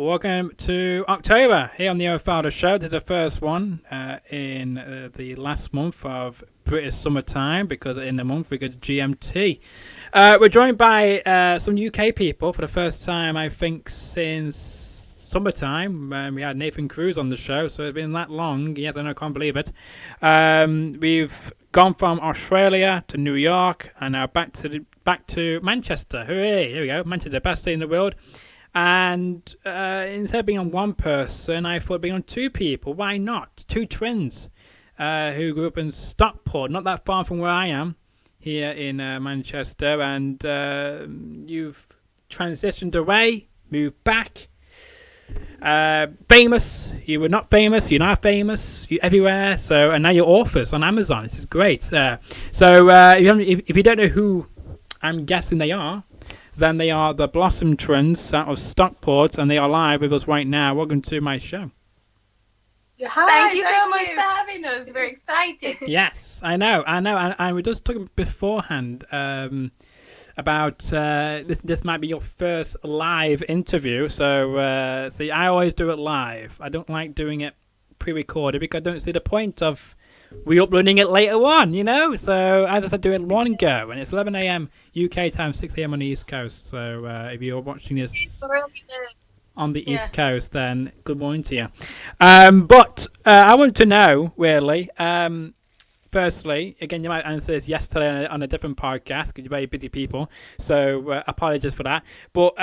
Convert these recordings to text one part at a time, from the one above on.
welcome to October here on the Fowler Show. This is the first one in the last month of British summertime because in the month we got GMT. We're joined by some UK people for the first time, I think, since summertime. We had Nathan Cruz on the show, so it's been that long. Yes, I know, I can't believe it. We've gone from Australia to New York and now back to Manchester. Hooray! Here we go. Manchester, the best city in the world. And instead of being on one person, I thought being on two people. Why not? Two twins who grew up in Stockport, not that far from where I am, here in Manchester. And you've transitioned away, moved back. Famous. You were not famous. You're now famous. You're everywhere. So, and now you're authors on Amazon. This is great. If you don't know who I'm guessing they are, then they are the Blossom Twins out of Stockport, and they are live with us right now. Welcome to my show. Hi, thank you so much for having us. We're excited. Yes, I know. And we just talked beforehand about this might be your first live interview. So, see, I always do it live. I don't like doing it pre-recorded because I don't see the point of re-uploading it later on, you know? So I just do it in one go, and it's 11 a.m. UK time, 6 a.m. on the East Coast. So if you're watching this on the East Coast, then good morning to you. But I want to know, really, firstly, again, you might answer this yesterday on a different podcast because you're very busy people, so apologies for that. But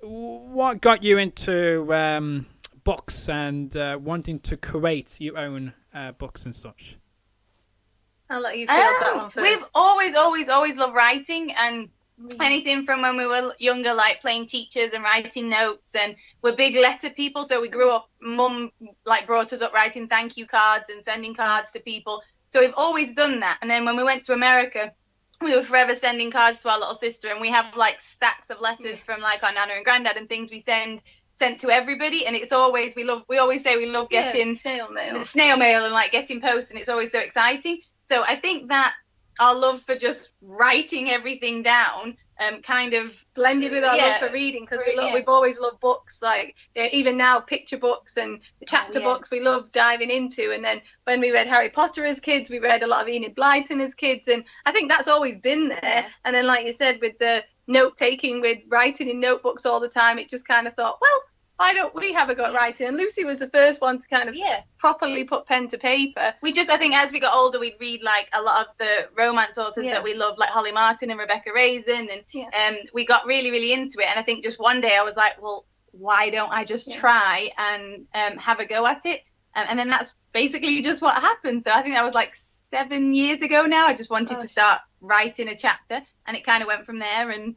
what got you into books and wanting to create your own books and such? I'll let you feel that one first. We've always loved writing, and anything from when we were younger, like playing teachers and writing notes, and we're big letter people, so we grew up, Mum brought us up writing thank you cards and sending cards to people, so we've always done that. And then when we went to America, we were forever sending cards to our little sister, and we have stacks of letters from our nana and granddad and things we sent to everybody, and it's always we always say we love getting snail mail and getting posts, and it's always so exciting. So I think that our love for just writing everything down kind of blended with our love for reading, because we've always loved books, even now picture books and the chapter books we love diving into. And then when we read Harry Potter as kids, we read a lot of Enid Blyton as kids, and I think that's always been there. And then, like you said, with the note taking, with writing in notebooks all the time, it just kind of thought, well, why don't we have a go at writing? And Lucy was the first one to kind of properly put pen to paper. I think as we got older, we'd read a lot of the romance authors that we love, like Holly Martin and Rebecca Raisin, and we got really, really into it. And I think just one day I was like, well, why don't I just try and have a go at it? And then that's basically just what happened. So I think that was 7 years ago now. I just wanted to start writing a chapter, and it kind of went from there. And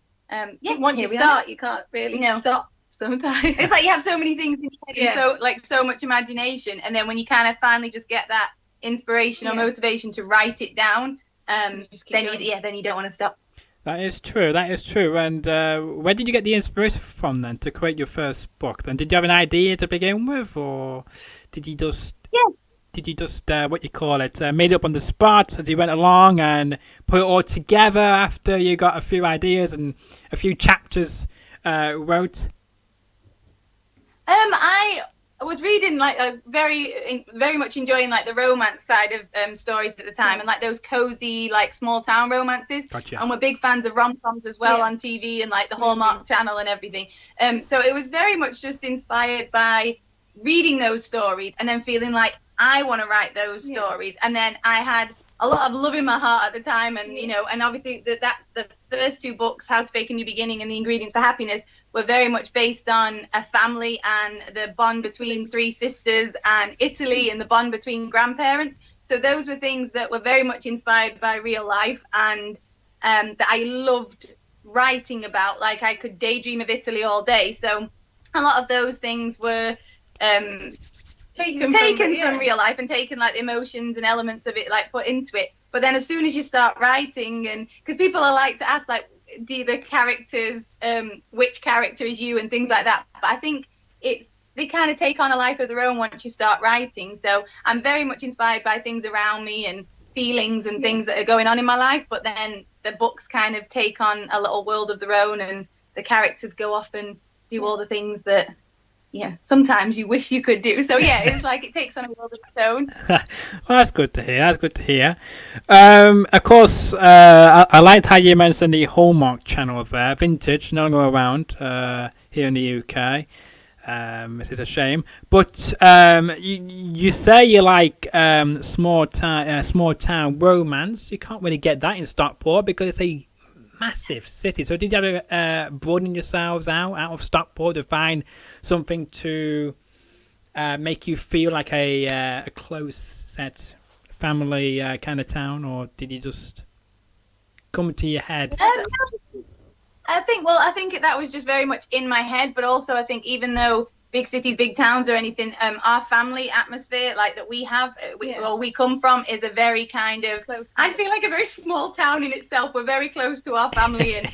once you start, you can't really stop. Sometimes it's like you have so many things in your head and so much imagination, and then when you kind of finally just get that inspiration or motivation to write it down, then you don't want to stop. That is true. And where did you get the inspiration from then to create your first book? Then did you have an idea to begin with, or did you just what you call it, made it up on the spot as you went along and put it all together after you got a few ideas and a few chapters wrote? I was reading very much enjoying the romance side of stories at the time, and those cozy small town romances. Gotcha. And we're big fans of rom-coms as well on TV and the Hallmark Channel and everything. So it was very much just inspired by reading those stories and then feeling like I want to write those stories. And then I had a lot of love in my heart at the time, and and obviously the first two books, How to Bake a New Beginning and The Ingredients for Happiness, were very much based on a family and the bond between three sisters, and Italy and the bond between grandparents. So those were things that were very much inspired by real life, and that I loved writing about. I could daydream of Italy all day. So a lot of those things were taken from real life, and taken the emotions and elements of it put into it. But then as soon as you start writing, and because people are to ask do the characters which character is you and things like that, but I think they kind of take on a life of their own once you start writing. So I'm very much inspired by things around me and feelings and things that are going on in my life, but then the books kind of take on a little world of their own, and the characters go off and do all the things that sometimes you wish you could do. So yeah, it's like it takes on a world of its own. Well, that's good to hear. That's good to hear. Of course, I liked how you mentioned the Hallmark channel there. Vintage, no longer around here in the UK. This is a shame. But you say you like small town romance. You can't really get that in Stockport because it's a massive city. So did you ever broaden yourselves out of Stockport to find something to make you feel like a close set family kind of town, or did you just come to your head? I think that was just very much in my head, but also I think even though big cities, big towns or anything, our family atmosphere like that we have, we come from is a very kind of close. I feel like a very small town in itself. We're very close to our family, and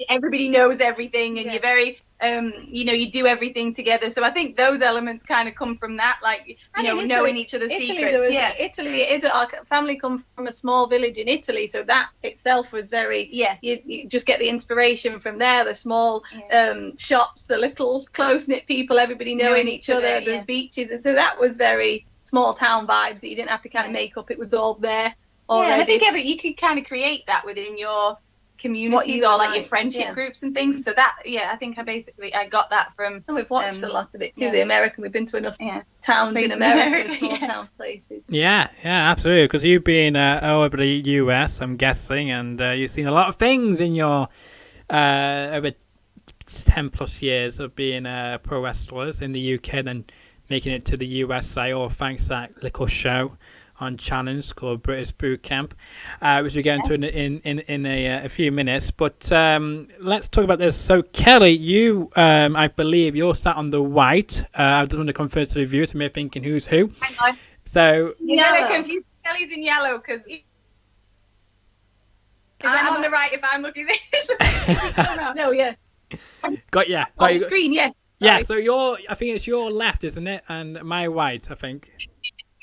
everybody knows everything, and you're very you do everything together. So I think those elements kind of come from that, like knowing each other's secrets. Italy, our family come from a small village in Italy, so that itself was very you just get the inspiration from there, the small shops, the little close-knit people, everybody knowing each other, the beaches, and so that was very small town vibes that you didn't have to kind of make up. It was all there already. And I think you could kind of create that within your communities or like your friendship groups and things. So that I think I got that from. And we've watched a lot of it too. The American, we've been to enough towns in America, small town places. Yeah, absolutely. Because you've been over the US, I'm guessing, and you've seen a lot of things in your over 10+ years of being pro wrestlers in the UK, then making it to the USA, all thanks to that little show on Challenge called British Boot Camp, which we'll get into in a few minutes. But let's talk about this. So Kelly, you, I believe you're sat on the white. I just want to confirm to the viewers, so they're thinking who's who. Hang on. So you're confused. Kelly's in yellow because I'm on the right if I'm looking at this. No, got ya. On the screen, yes. Yeah, so I think it's your left, isn't it? And my right, I think.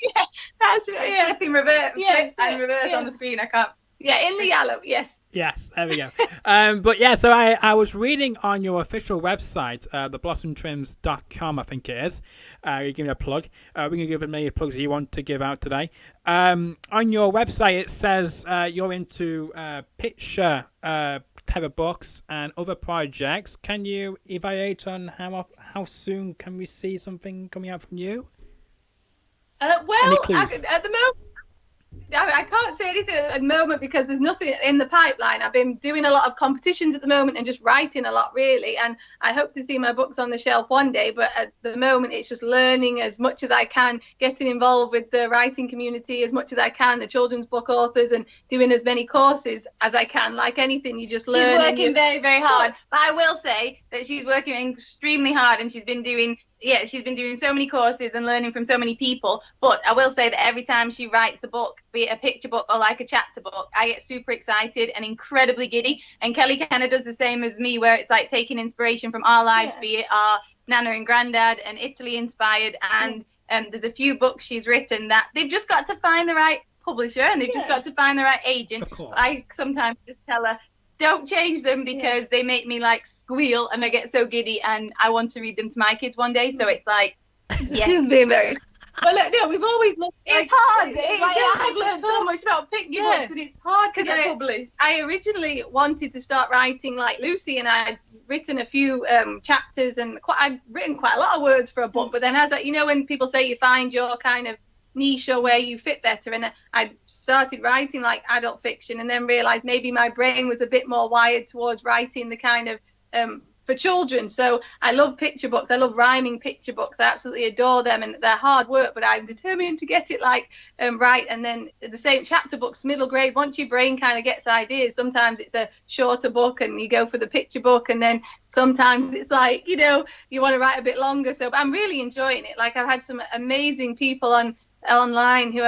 Yeah, that's right. Yeah, flipping reverse. Yeah, and reverse on the screen. I can't. Yeah, in the yellow. Yes. Yes, there we go. But yeah, so I was reading on your official website, theblosomtrims.com, I think it is. You give me a plug. We can give as many plugs as you want to give out today. On your website, it says you're into picture type of books and other projects. Can you evaluate on how soon can we see something coming out from you? At the moment, I can't say anything at the moment because there's nothing in the pipeline. I've been doing a lot of competitions at the moment and just writing a lot, really. And I hope to see my books on the shelf one day. But at the moment, it's just learning as much as I can, getting involved with the writing community as much as I can, the children's book authors, and doing as many courses as I can. Like anything, you just learn. She's working very, very hard. But I will say that she's working extremely hard, and she's been doing so many courses and learning from so many people. But I will say that every time she writes a book, be it a picture book or like a chapter book, I get super excited and incredibly giddy. And Kelly kind of does the same as me, where it's like taking inspiration from our lives, be it our Nana and Granddad and Italy inspired. And there's a few books she's written that they've just got to find the right publisher and they've just got to find the right agent. Of course. I sometimes just tell her, don't change them because they make me like squeal and I get so giddy and I want to read them to my kids one day. So it's like, she's being very. But look, no, we've always looked. It's hard. I've learned so much about picture books, but it's hard to get published. I originally wanted to start writing like Lucy, and I'd written a few chapters, and I'd written quite a lot of words for a book. But then, as when people say you find your kind of niche or where you fit better, and I started writing like adult fiction, and then realized maybe my brain was a bit more wired towards writing the kind of for children. So I love picture books. I love rhyming picture books. I absolutely adore them, and they're hard work, but I'm determined to get it like right. And then the same chapter books, middle grade, once your brain kind of gets ideas, sometimes it's a shorter book and you go for the picture book, and then sometimes it's like you want to write a bit longer. So I'm really enjoying it. Like I've had some amazing people online who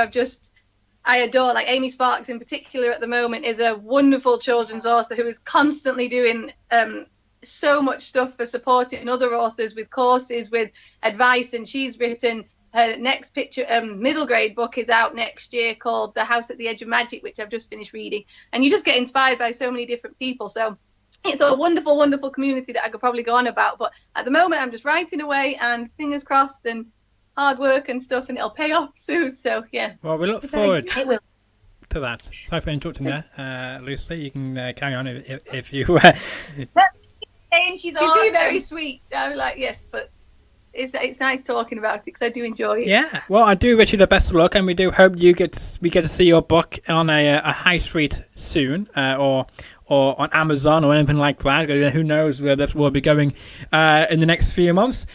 I adore, like Amy Sparks in particular at the moment is a wonderful children's author who is constantly doing so much stuff for supporting other authors with courses, with advice, and she's written her next middle grade book is out next year called The House at the Edge of Magic, which I've just finished reading, and you just get inspired by so many different people. So it's a wonderful, wonderful community that I could probably go on about. But at the moment, I'm just writing away and fingers crossed and hard work and stuff, and it'll pay off soon. So yeah. Well, we look forward It will. to that. Sorry for interrupting there, Lucy. You can carry on if you. She's very sweet. I'm like, yes, but it's nice talking about it because I do enjoy it. Yeah. Well, I do wish you the best of luck, and we do hope we get to see your book on a high street soon, or on Amazon or anything like that. Who knows where this will be going in the next few months.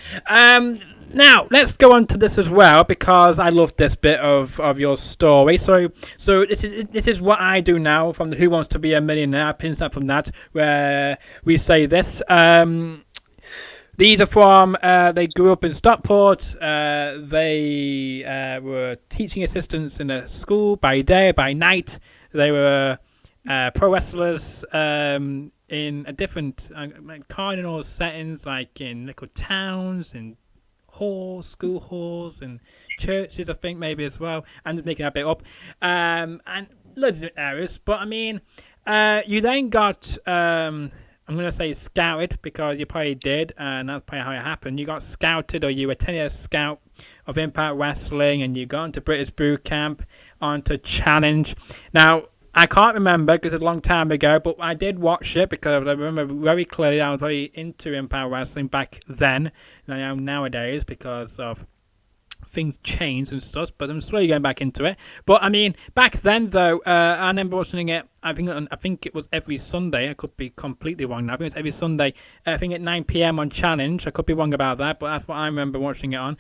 Now, let's go on to this as well, because I love this bit of your story. So this is what I do now from the Who Wants to Be a Millionaire. I pinned that from that, where we say this. These are from, they grew up in Stockport. They were teaching assistants in a school by day, by night. They were pro wrestlers in a different cardinal settings, like in little towns and halls, school halls, and churches, I think, maybe as well. I'm just making that bit up. And loads of different areas. But I mean, you then got, I'm going to say scouted, because you probably did, and that's probably how it happened. You got scouted, or you were 10-year scout of Impact Wrestling, and you got into British Boot Camp, onto Challenge. Now, I can't remember because it's a long time ago, but I did watch it because I remember very clearly I was very into Impact Wrestling back then than I am nowadays, because of things changed and stuff, but I'm slowly going back into it. But I mean, back then though, I remember watching it. I think it was every Sunday. I could be completely wrong now. I think it's every Sunday. I think at 9 p.m. on Challenge. I could be wrong about that, but that's what I remember watching it on.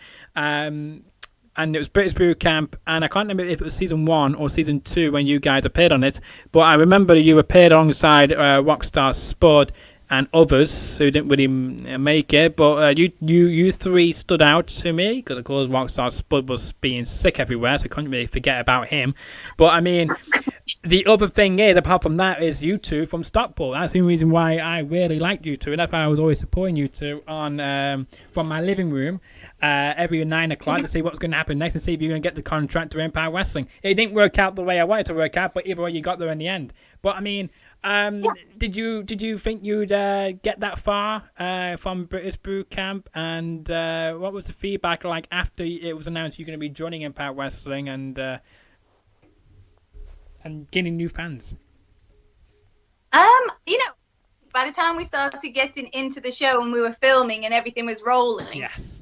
And it was British Boot Camp, and I can't remember if it was season 1 or season 2 when you guys appeared on it, but I remember you appeared alongside Rockstar Spud and others who didn't really make it, but you three stood out to me, because of course Rockstar Spud was being sick everywhere, so I couldn't really forget about him. But I mean, the other thing is, apart from that, is you two from Stockport. That's the reason why I really liked you two, and that's why I was always supporting you two on from my living room every 9 o'clock to see what's going to happen next and see if you're going to get the contract to Empire Wrestling. It didn't work out the way I wanted to work out, but either way, you got there in the end. But I mean, did you think you'd get that far from British Boot Camp? And what was the feedback like after it was announced you're going to be joining Impact Wrestling and gaining new fans? You know, by the time we started getting into the show and we were filming and everything was rolling, yes,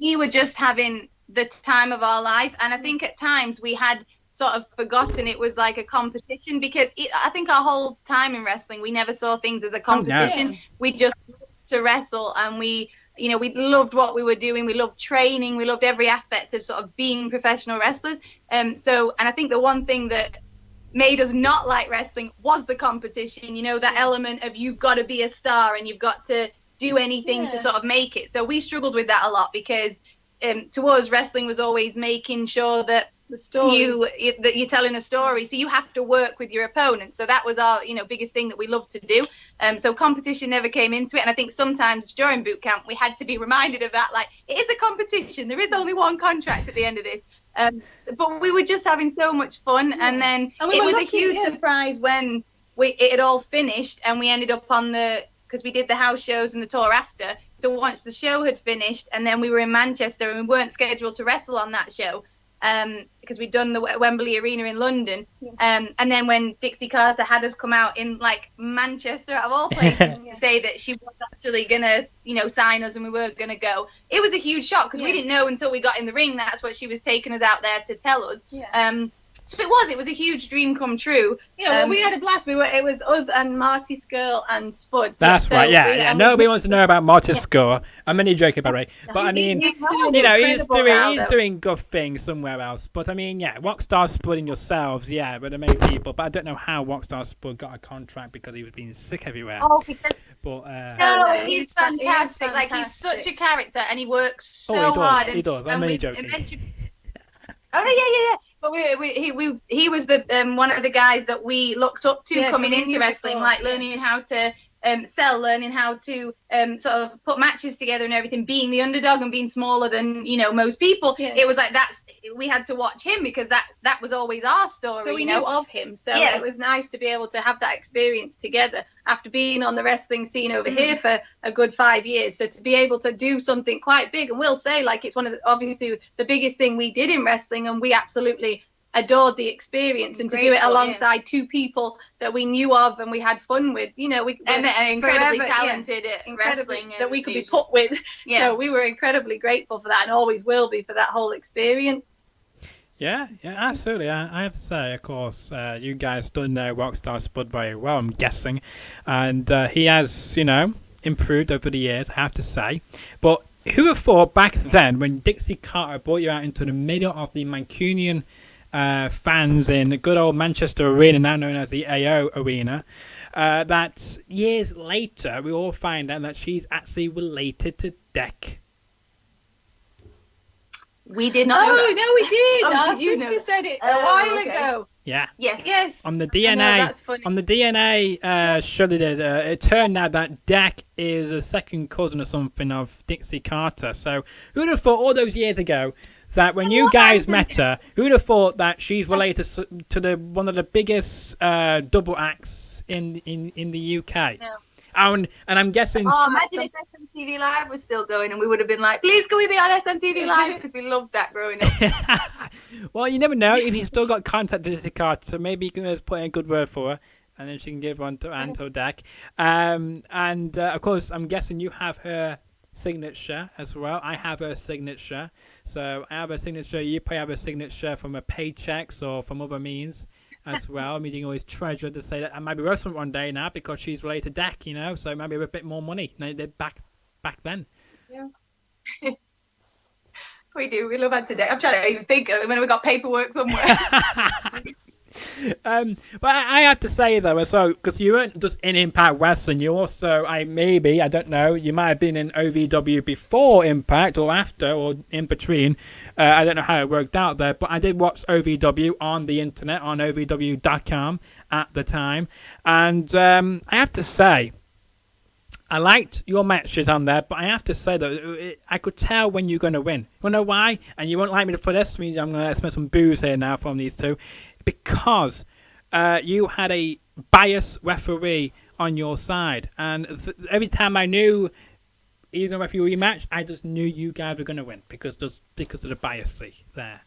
we were just having the time of our life. And I think at times we had sort of forgotten it was like a competition, because I think our whole time in wrestling, we never saw things as a competition. Oh, no. We just loved to wrestle, and we loved what we were doing. We loved training. We loved every aspect of sort of being professional wrestlers. And I think the one thing that made us not like wrestling was the competition, that element of you've got to be a star and you've got to do anything to sort of make it. So we struggled with that a lot, because to us, wrestling was always making sure that that you're telling a story, so you have to work with your opponent. So that was our biggest thing that we loved to do. So competition never came into it, and I think sometimes during boot camp we had to be reminded of that, like, it is a competition, there is only one contract at the end of this. But we were just having so much fun, and then it was a huge surprise when it had all finished and we ended up on because we did the house shows and the tour after. So once the show had finished, and then we were in Manchester and we weren't scheduled to wrestle on that show, because we'd done the Wembley Arena in London, and then when Dixie Carter had us come out in like Manchester, out of all places, to say that she was actually gonna sign us and we were gonna go, it was a huge shock, because we didn't know until we got in the ring that's what she was taking us out there to tell us. So it was a huge dream come true. We had a blast. It was us and Marty Skrull and Spud. That's right. Yeah. Nobody wants to know about Marty Skrull. I'm only joking about it, but I mean, he's doing good things somewhere else. But I mean, Rockstar Spud and yourselves, but there may be people. But I don't know how Rockstar Spud got a contract, because he was being sick everywhere. Oh, because. But he's fantastic. Like, he's such a character, and he works so hard. He does. I'm only joking. Yeah. But he was the one of the guys that we looked up to coming into wrestling, like learning how to sell, learning how to sort of put matches together and everything, being the underdog and being smaller than, you know, most people. Yeah. It was like we had to watch him because that was always our story. So we knew of him. So it was nice to be able to have that experience together after being on the wrestling scene over here for a good 5 years. So to be able to do something quite big, and we'll say like it's one of obviously the biggest thing we did in wrestling, and we absolutely adored the experience, and to do it alongside two people that we knew of and we had fun with, you know, and incredibly talented at wrestling that we could be put with. So we were incredibly grateful for that, and always will be, for that whole experience. Yeah, absolutely. I have to say, of course, you guys don't know Rockstar Spud very well, I'm guessing, and he has, you know, improved over the years, I have to say. But who would have thought back then, when Dixie Carter brought you out into the middle of the Mancunian fans in the good old Manchester Arena, now known as the AO Arena, that years later we all find out that she's actually related to Deck? We did not know that. No, we did. Our sister said it a while ago. Yeah. Yes. On the DNA show they did, it turned out that Deck is a second cousin or something of Dixie Carter. So who would have thought all those years ago that when you guys met her, who would have thought that she's related to one of the biggest double acts in the UK? No. And I'm guessing. Oh, imagine if SMTV Live was still going, and we would have been like, "Please, can we be on SMTV Live?" Because we loved that growing up. Well, you never know if he's still got contact with Dixie Carter, so maybe you can just put in a good word for her, and then she can give one to Anto Deck. And of course, I'm guessing you have her signature as well. I have her signature, so I have her signature. You probably have her signature from her paychecks or from other means as well. I mean, you can always treasure to say that I might be worth something one day now because she's related to Deck, you know, so maybe a bit more money than they did back then. Yeah. We do. We love Anto Deck. I'm trying to even think of when we got paperwork somewhere. But I have to say though, so because you weren't just in Impact Wrestling, you also, I don't know, you might have been in OVW before Impact or after or in between. I don't know how it worked out there, but I did watch OVW on the internet on OVW.com at the time, and I have to say, I liked your matches on there, but I have to say that I could tell when you're going to win. You know why? And you won't like me for this. I'm going to smell some booze here now from these two. Because you had a biased referee on your side. And every time I knew either a referee match, I just knew you guys were going to win because of the bias there.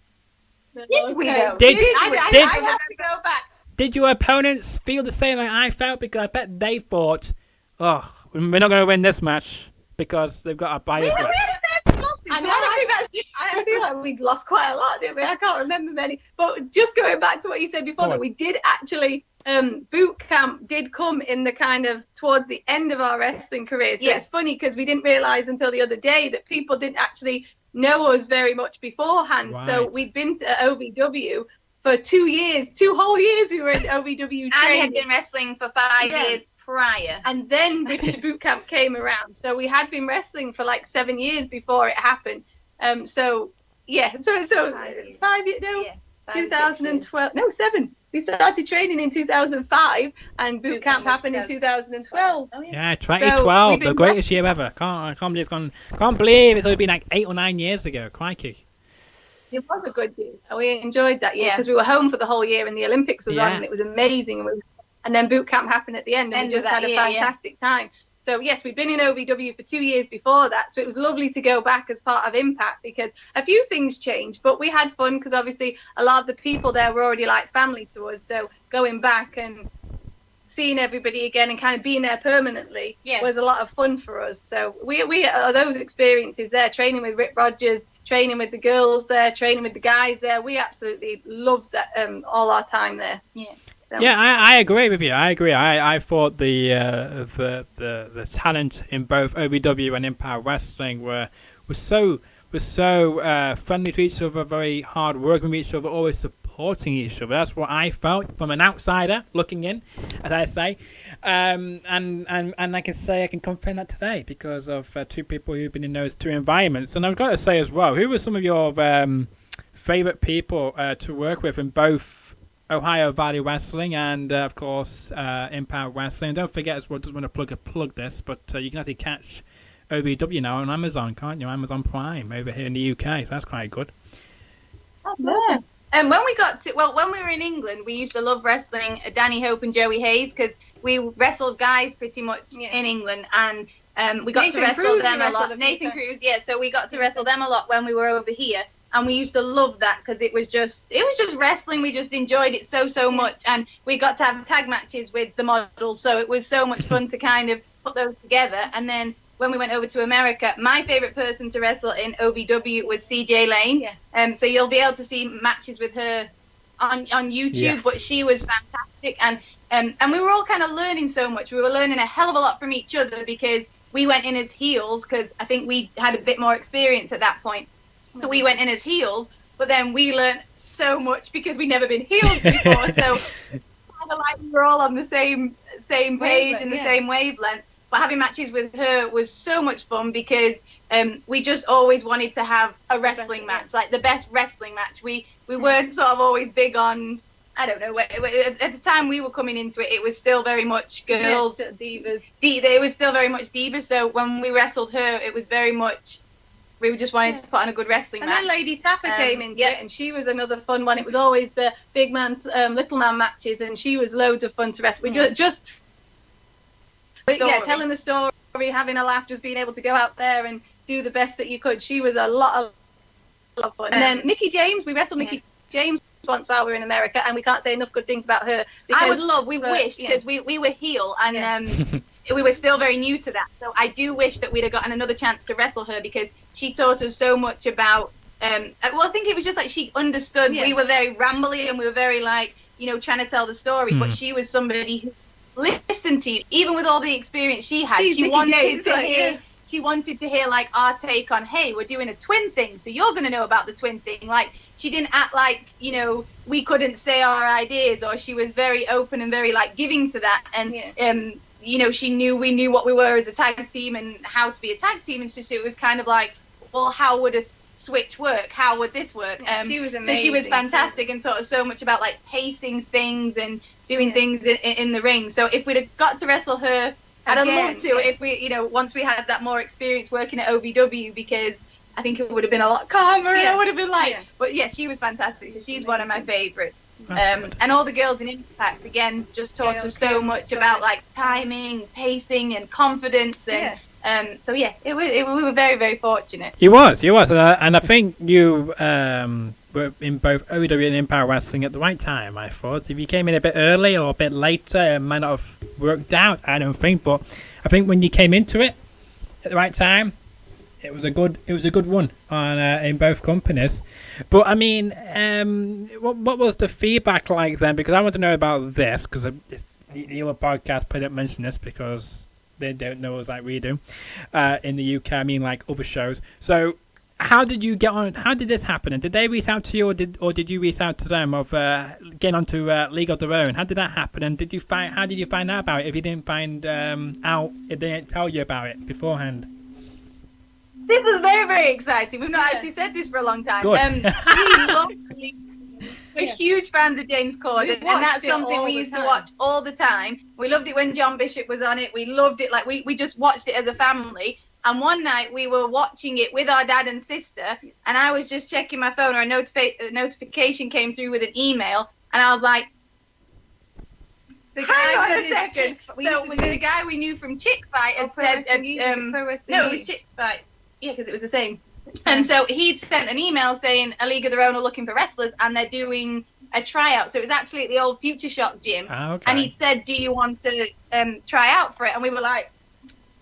Did we know? I have to go back. Did your opponents feel the same like I felt? Because I bet they thought, oh, we're not going to win this match because they've got a bias. I feel like we'd lost quite a lot, didn't we? I can't remember many. But just going back to what you said before, that we did actually, boot camp did come in the kind of towards the end of our wrestling career. So it's funny because we didn't realise until the other day that people didn't actually know us very much beforehand. Right. So we'd been to OVW for 2 years, 2 whole years we were in OVW training. And had been wrestling for 5 years prior. And then British boot camp came around. So we had been wrestling for like 7 years before it happened. So 5 years, no, 2012, no, 7. We started training in 2005 and boot camp happened in 2012. Yeah, 2012, the greatest year ever. I can't believe it's only been like 8 or 9 years ago. Crikey. It was a good year. We enjoyed that year because we were home for the whole year and the Olympics was on and it was amazing. And then boot camp happened at the end and we just had a fantastic time. So yes, we've been in OVW for 2 years before that. So it was lovely to go back as part of Impact because a few things changed, but we had fun because obviously a lot of the people there were already like family to us. So going back and seeing everybody again and kind of being there permanently was a lot of fun for us. So we those experiences there, training with Rick Rogers, training with the girls there, training with the guys there. We absolutely loved that all our time there. Yeah. Yeah, I agree with you. I agree. I thought the talent in both OVW and Impact Wrestling was so friendly to each other, very hard working with each other, always supporting each other. That's what I felt from an outsider looking in, as I say. And I can say I can confirm that today because of 2 people who've been in those 2 environments. And I've got to say as well, who were some of your favorite people to work with in both Ohio Valley Wrestling and, of course, Impact Wrestling. And don't forget as well, just want to plug this, but you can actually catch OVW now on Amazon, can't you? Amazon Prime over here in the UK, so that's quite good. Oh, yeah. And when we were in England, we used to love wrestling Danny Hope and Joey Hayes because we wrestled guys pretty much in England, and we got to wrestle them a lot. Nathan Cruz, yeah. So we got to wrestle them a lot when we were over here, and we used to love that because it was just wrestling. We just enjoyed it so much, and we got to have tag matches with the models, so it was so much fun to kind of put those together. And then when we went over to America, my favorite person to wrestle in OVW was CJ Lane. Yeah. So you'll be able to see matches with her on YouTube, but she was fantastic. And we were all kind of learning so much. We were learning a hell of a lot from each other because we went in as heels because I think we had a bit more experience at that point. So we went in as heels, but then we learned so much because we'd never been heels before. So kind of like we were all on the same page and the same wavelength. But having matches with her was so much fun because we just always wanted to have a wrestling match, like the best wrestling match. We weren't sort of always big on, I don't know, at the time we were coming into it, it was still very much girls. Yes, divas. It was still very much divas. So when we wrestled her, it was very much, we just wanted to put on a good wrestling match. And then Lady Tapper came into it, and she was another fun one. It was always the big man, little man matches, and she was loads of fun to wrestle. We just telling the story, having a laugh, just being able to go out there and do the best that you could. She was a lot of fun. And then Mickey James, we wrestled Mickey James once while we were in America, and we can't say enough good things about her. We wished, because we were heel, and we were still very new to that. So I do wish that we'd have gotten another chance to wrestle her because she taught us so much about, I think it was just like she understood. We were very rambly and we were very trying to tell the story, but she was somebody who listened to you, even with all the experience she had. She wanted to hear like our take on, hey, we're doing a twin thing, so you're going to know about the twin thing. Like, she didn't act like, we couldn't say our ideas, or she was very open and very like giving to that. And, we knew what we were as a tag team and how to be a tag team. And it was kind of like, well, how would a switch work? How would this work? She was amazing. So she was fantastic and taught us so much about like pacing things and doing things in the ring. So if we'd have got to wrestle her, I'd have loved to if we, once we had that more experience working at OVW, because I think it would have been a lot calmer. And I would have been like, but she was fantastic. So she's one of my favorites. And all the girls in Impact, again, just taught us so much about like timing, pacing, and confidence. And we were very, very fortunate. You was, and I think you were in both OVW and Impact Wrestling at the right time. I thought if you came in a bit early or a bit later, it might not have worked out. I don't think, but I think when you came into it at the right time, it was a good one on in both companies. But I mean, what was the feedback like then? Because I want to know about this, because the other podcast probably don't mention this because they don't know us like we do in the UK. I mean, like other shows. So how did you get on? How did this happen? And did they reach out to you, or did you reach out to them of getting onto League of Their Own? How did that happen? And how did you find out about it if you didn't find out? If they didn't tell you about it beforehand? This was very, very exciting. We've not actually said this for a long time. We're huge fans of James Corden, and that's something we used to watch all the time. We loved it when John Bishop was on it. We loved it. Like we just watched it as a family. And one night we were watching it with our dad and sister, and I was just checking my phone, or a notification came through with an email, and I was like, hang on a second. So the guy we knew from Chick Fight had said, no, it was Chick Fight. Yeah, because it was the same. And so he'd sent an email saying A League of Their Own are looking for wrestlers, and they're doing a tryout. So it was actually at the old Future Shock gym. And he'd said, do you want to try out for it? And we were like,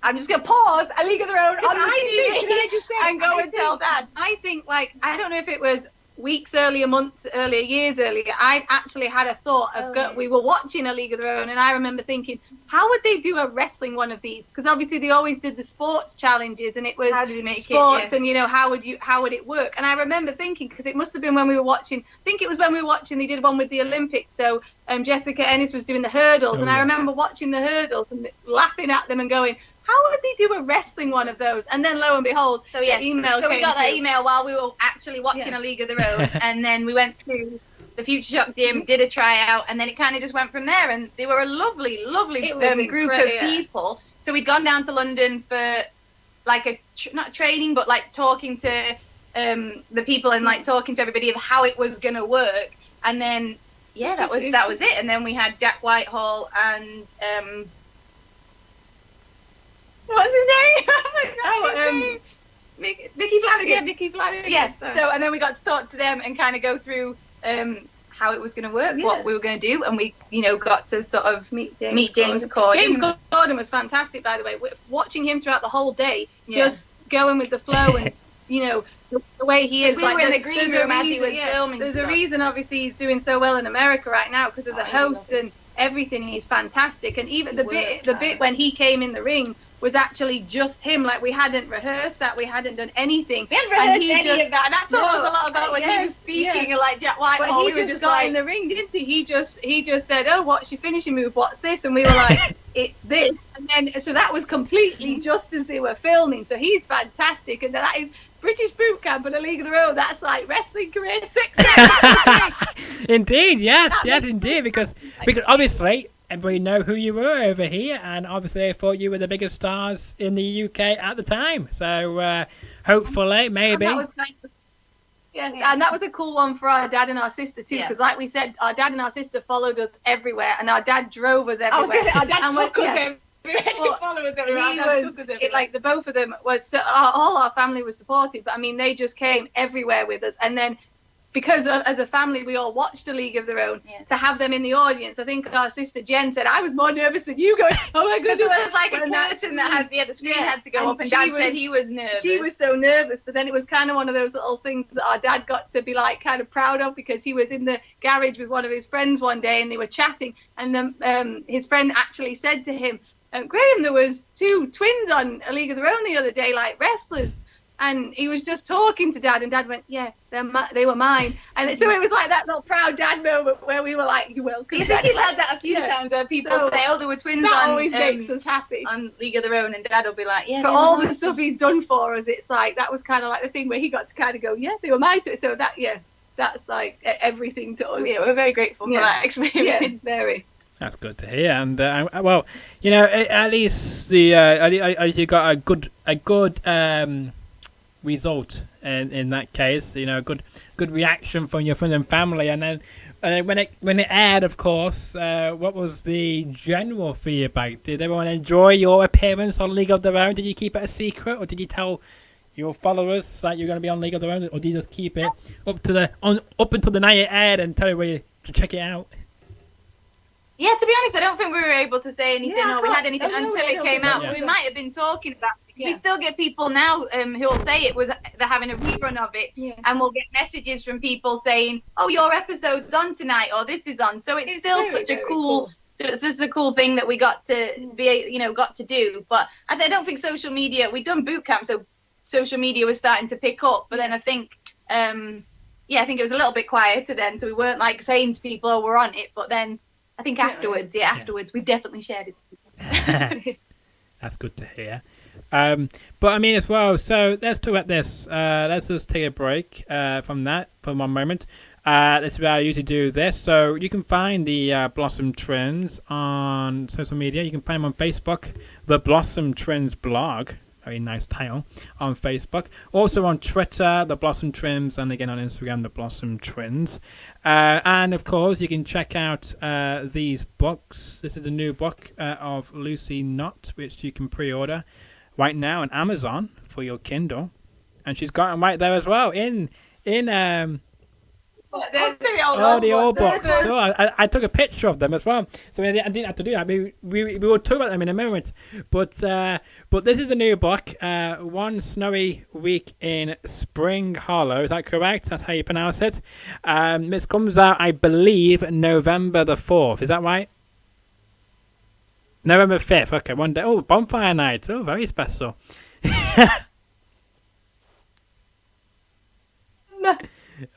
I'm just going to pause A League of Their Own on the TV and go and tell Dad. I think, I don't know if it was weeks earlier, months earlier, years earlier, I actually had a thought of we were watching A League of Their Own, and I remember thinking, how would they do a wrestling one of these? Because obviously they always did the sports challenges, and it was how did they make sports, and how would it work? And I remember thinking, because it must have been when we were watching, I think it was when we were watching, they did one with the Olympics, so Jessica Ennis was doing the hurdles, and I remember watching the hurdles and laughing at them and going, how would they do a wrestling one of those? And then lo and behold, we got that email while we were actually watching A League of Their Own, and then we went to the Future Shock gym, did a tryout, and then it kind of just went from there. And they were a lovely group of people. So we'd gone down to London for like not training, but like talking to the people and like talking to everybody of how it was gonna work. And then that was it. And then we had Jack Whitehall and what's his name? Mickey Flanagan. Yeah, Mickey Flanagan. Yeah. So and then we got to talk to them and kind of go through how it was going to work, what we were going to do, and we got to sort of meet James Corden. James Corden was fantastic, by the way. Watching him throughout the whole day, just going with the flow and the way he is. We were in the green room as he was filming. There's a reason, obviously, he's doing so well in America right now because as a host and everything, he's fantastic. And even the bit when he came in the ring was actually just him. Like, we hadn't rehearsed that, we hadn't done anything. We hadn't rehearsed any of that. That told us a lot about when he was speaking and like Jack Whitehall. But he just got in the ring, didn't he? He just said, "Oh, what's your finishing move? What's this?" And we were like, "It's this." And then so that was completely just as they were filming. So he's fantastic, and that is British boot camp and a League of Their Own. That's like wrestling career success. Indeed, yes, indeed, because obviously everybody know who you were over here, and obviously I thought you were the biggest stars in the UK at the time. So hopefully, maybe. And that was and that was a cool one for our dad and our sister too, because like we said, our dad and our sister followed us everywhere, and our dad drove us everywhere. I was going to say, our dad took us everywhere. Like the both of them was all our family was supportive, but I mean they just came everywhere with us. And then because as a family we all watched a League of Their Own, to have them in the audience, I think our sister Jen said I was more nervous than you going, oh my goodness. It was like a person that had the screen had to go up, and Dad said he was nervous. She was so nervous, but then it was kind of one of those little things that our dad got to be like kind of proud of, because he was in the garage with one of his friends one day and they were chatting, and then his friend actually said to him, Graham, there was 2 twins on a League of Their Own the other day, like wrestlers. And he was just talking to Dad, and Dad went, yeah, they were mine. And so it was like that little proud dad moment where we were like, you're welcome. I think he's had that a few times where people say, oh, there were twins that on. Always makes us happy. On League of Their Own, and Dad will be like, yeah. For all the stuff he's done for us, it's like, that was kind of like the thing where he got to kind of go, yeah, they were mine too. So that's like everything to us. Yeah, we're very grateful for that experience. Yeah, very. That's good to hear, and well, at least you got a good result in that case. Good reaction from your friends and family, and then when it aired, of course, what was the general feedback? Did everyone enjoy your appearance on League of Their Own? Did you keep it a secret, or did you tell your followers that you're going to be on League of Their Own, or did you just keep it up until the night it aired and tell everybody to check it out? Yeah, to be honest, I don't think we were able to say anything or we had anything until it came out. We might have been talking about it. We still get people now who will say they're having a rerun of it, and we'll get messages from people saying, "Oh, your episode's on tonight," or "This is on." So it's still such a cool. It's just a cool thing that we got to got to do. But I don't think social media. We'd done boot camp, so social media was starting to pick up. But then I think, I think it was a little bit quieter then. So we weren't like saying to people, "Oh, we're on it." But then I think afterwards, we definitely shared it. That's good to hear. But I mean as well, so let's talk about this. Let's just take a break from that for one moment. Let's allow you to do this. So you can find the Blossom Trends on social media. You can find them on Facebook, the Blossom Trends blog. Very nice title on Facebook. Also on Twitter, the Blossom Trims, and again on Instagram, the Blossom Trends. And of course, you can check out these books. This is a new book of Lucy Knott, which you can pre-order right now on Amazon for your Kindle, and she's got them right there as well in the old books. So I took a picture of them as well, so I didn't have to do that. We will talk about them in a moment, but this is the new book, One Snowy Week in Spring Hollow. Is that correct? That's how you pronounce it. This comes out, I believe, November the 4th. Is that right? November 5th. Okay, one day. Oh, bonfire night. Oh, very special.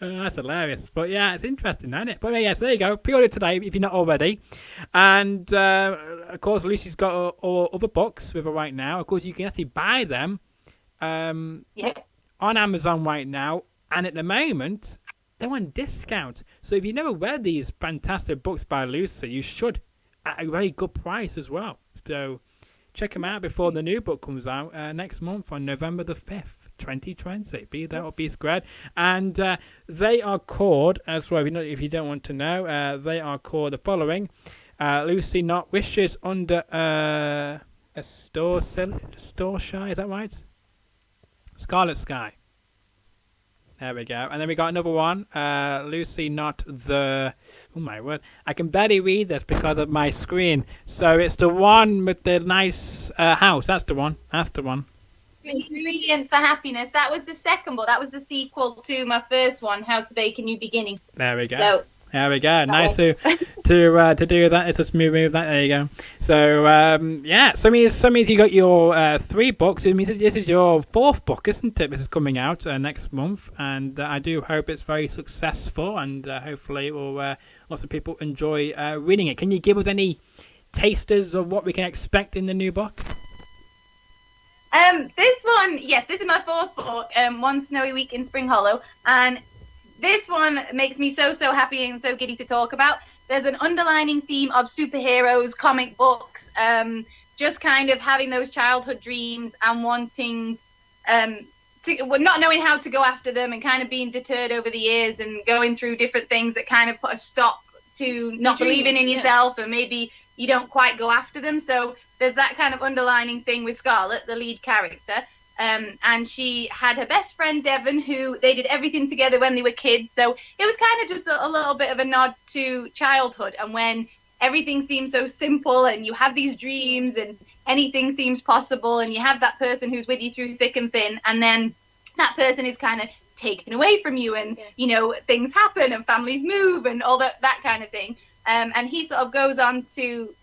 That's hilarious. But yeah, it's interesting, isn't it? But yeah, so there you go. Pre-order today if you're not already. And of course, Lucy's got all other books with her right now. Of course, you can actually buy them on Amazon right now. And at the moment, they're on discount. So if you never read these fantastic books by Lucy, you should, at a very good price as well. So check them out before the new book comes out next month on November the 5th. 2020. Be that or be squared. And they are called, as well, if you don't want to know, they are called the following. Lucy Not Wishes Under a Store Shy, is that right? Scarlet Sky. There we go. And then we got another one. Lucy Not the... Oh my word. I can barely read this because of my screen. So it's the one with the nice house. That's the one. That's the one. Ingredients for Happiness. That was the second book. That was the sequel to my first one, How to Bake a New Beginning. There we go. So, there we go. Nice to do that. It's just move that. There you go. So yeah. So means you got your 3 books. It means this is your 4th book, isn't it? This is coming out next month, and I do hope it's very successful, and hopefully it will lots of people enjoy reading it. Can you give us any tasters of what we can expect in the new book? This one, yes, this is my 4th book, One Snowy Week in Spring Hollow, and this one makes me so happy and so giddy to talk about. There's an underlining theme of superheroes, comic books, just kind of having those childhood dreams and wanting not knowing how to go after them, and kind of being deterred over the years and going through different things that kind of put a stop to not believing in yourself, and maybe you don't quite go after them. So there's that kind of underlining thing with Scarlett, the lead character. And she had her best friend, Devon, who they did everything together when they were kids. So it was kind of just a little bit of a nod to childhood. And when everything seems so simple and you have these dreams and anything seems possible, and you have that person who's with you through thick and thin, and then that person is kind of taken away from you, and, you know, things happen and families move and all that kind of thing. And he sort of goes on to